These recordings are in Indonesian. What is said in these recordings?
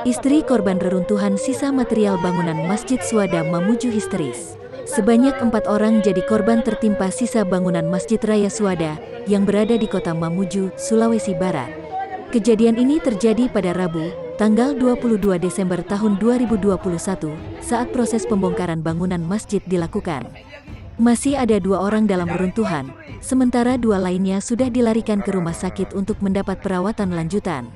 Istri korban reruntuhan sisa material bangunan Masjid Suhada Mamuju histeris. Sebanyak 4 orang jadi korban tertimpa sisa bangunan Masjid Raya Suhada yang berada di kota Mamuju, Sulawesi Barat. Kejadian ini terjadi pada Rabu, tanggal 22 Desember tahun 2021, saat proses pembongkaran bangunan masjid dilakukan. Masih ada 2 orang dalam reruntuhan, sementara 2 lainnya sudah dilarikan ke rumah sakit untuk mendapat perawatan lanjutan.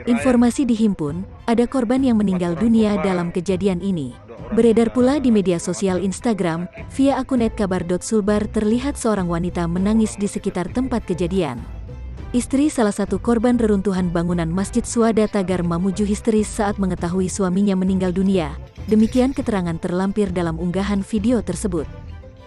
Informasi dihimpun, ada korban yang meninggal dunia dalam kejadian ini. Beredar pula di media sosial Instagram, via akun @kabar.sulbar terlihat seorang wanita menangis di sekitar tempat kejadian. Istri salah satu korban reruntuhan bangunan Masjid Suhada Tagar Mamuju histeris saat mengetahui suaminya meninggal dunia. Demikian keterangan terlampir dalam unggahan video tersebut.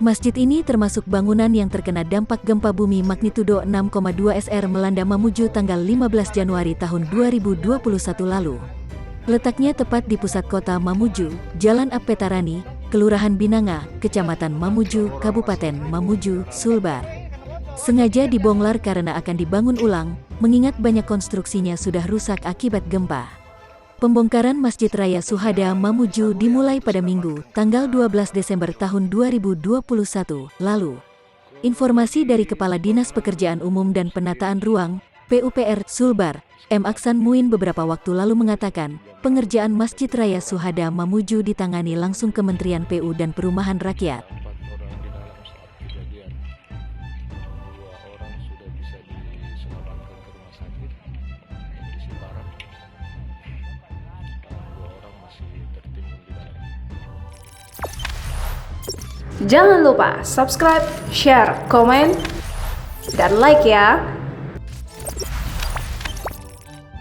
Masjid ini termasuk bangunan yang terkena dampak gempa bumi magnitudo 6,2 SR melanda Mamuju tanggal 15 Januari tahun 2021 lalu. Letaknya tepat di pusat kota Mamuju, Jalan Apetarani, Kelurahan Binanga, Kecamatan Mamuju, Kabupaten Mamuju, Sulbar. Sengaja dibongkar karena akan dibangun ulang, mengingat banyak konstruksinya sudah rusak akibat gempa. Pembongkaran Masjid Raya Suhada Mamuju dimulai pada Minggu, tanggal 12 Desember tahun 2021 lalu. Informasi dari Kepala Dinas Pekerjaan Umum dan Penataan Ruang, PUPR, Sulbar, M. Aksan Muin beberapa waktu lalu mengatakan, pengerjaan Masjid Raya Suhada Mamuju ditangani langsung Kementerian PU dan Perumahan Rakyat. Jangan lupa subscribe, share, komen, dan like ya.